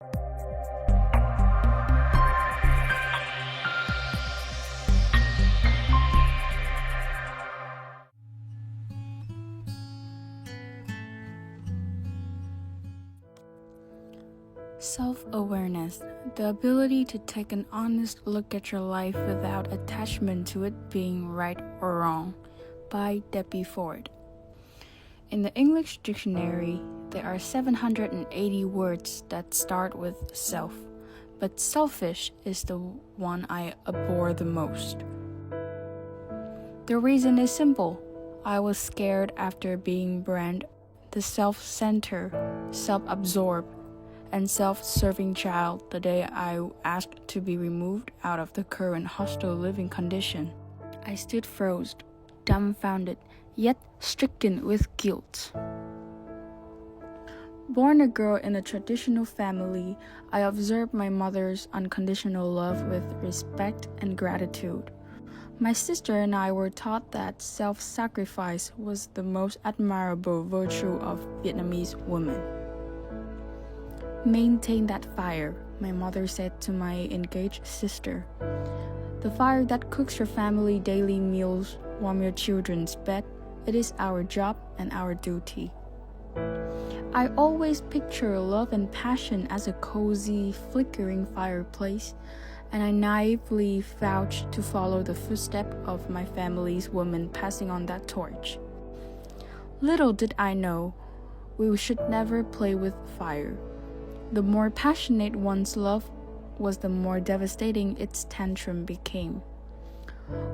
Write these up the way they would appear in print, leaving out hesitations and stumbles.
Self-awareness, the ability to take an honest look at your life without attachment to it being right or wrong, by Debbie Ford. In the English dictionary, there are 780 words that start with self, but selfish is the one I abhor the most. The reason is simple. I was scared after being branded the self-centered, self-absorbed, and self-serving child the day I asked to be removed out of the current hostile living condition. I stood frozen, dumbfounded, yet stricken with guilt. Born a girl in a traditional family, I observed my mother's unconditional love with respect and gratitude. My sister and I were taught that self-sacrifice was the most admirable virtue of Vietnamese women. Maintain that fire, my mother said to my engaged sister. The fire that cooks your family daily meals, warm your children's bed, it is our job and our duty. I always picture love and passion as a cozy, flickering fireplace, and I naively vouched to follow the footsteps of my family's women passing on that torch. Little did I know, we should never play with fire. The more passionate one's love was, the more devastating its tantrum became.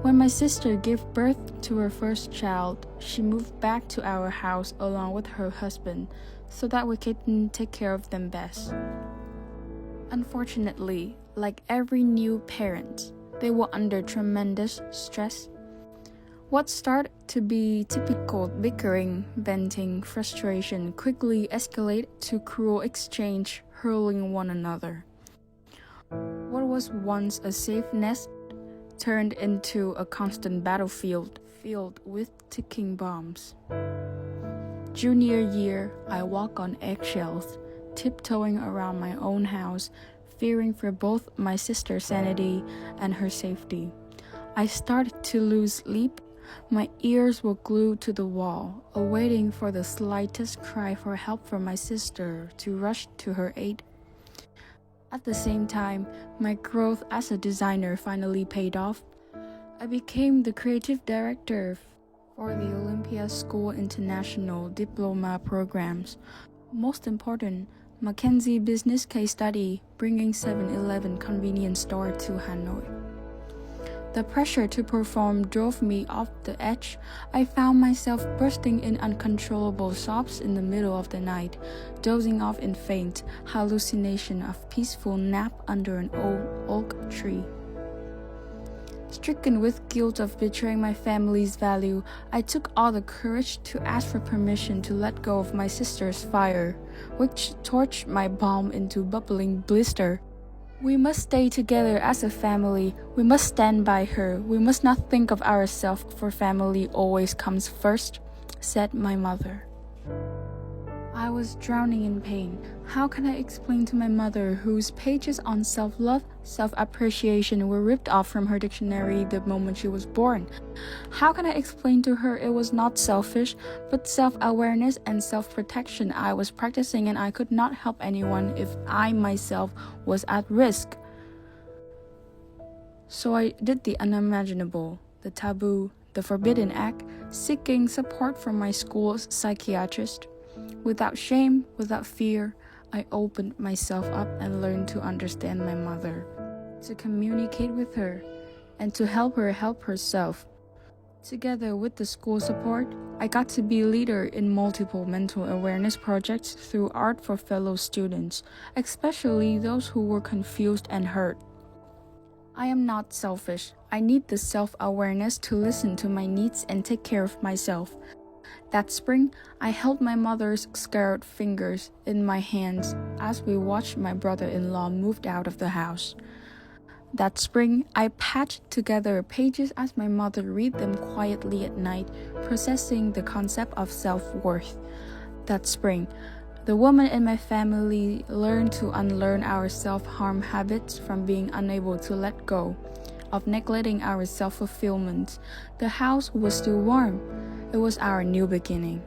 When my sister gave birth to her first child, she moved back to our house along with her husband so that we could take care of them best. Unfortunately, like every new parent, they were under tremendous stress. What started to be typical bickering, venting, frustration quickly escalated to cruel exchange, hurling one another. What was once a safe nest turned into a constant battlefield filled with ticking bombs. Junior year, I walk on eggshells, tiptoeing around my own house, fearing for both my sister's sanity and her safety. I started to lose sleep. My ears were glued to the wall, awaiting for the slightest cry for help from my sister to rush to her aid. At the same time, my growth as a designer finally paid off. I became the creative director for the Olympia School International Diploma programs. Most important, Mackenzie Business Case Study, bringing 7-Eleven convenience store to Hanoi. The pressure to perform drove me off the edge. I found myself bursting in uncontrollable sobs in the middle of the night, dozing off in faint hallucination of peaceful nap under an old oak tree. Stricken with guilt of betraying my family's value, I took all the courage to ask for permission to let go of my sister's fire, which torched my palm into bubbling blister. We must stay together as a family. We must stand by her. We must not think of ourselves, for family always comes first, said my mother. I was drowning in pain. How can I explain to my mother, whose pages on self-love, self-appreciation were ripped off from her dictionary the moment she was born? How can I explain to her it was not selfish, but self-awareness and self-protection I was practicing, and I could not help anyone if I myself was at risk? So I did the unimaginable, the taboo, the forbidden act, seeking support from my school's psychiatrist. Without shame, without fear, I opened myself up and learned to understand my mother, to communicate with her, and to help her help herself. Together with the school support, I got to be leader in multiple mental awareness projects through art for fellow students, especially those who were confused and hurt. I am not selfish. I need the self-awareness to listen to my needs and take care of myself. That spring, I held my mother's scarred fingers in my hands as we watched my brother-in-law moved out of the house. That spring, I patched together pages as my mother read them quietly at night, processing the concept of self-worth. That spring, The women in my family learned to unlearn our self-harm habits from being unable to let go, of neglecting our self-fulfillment. The house was still warm. It was our new beginning.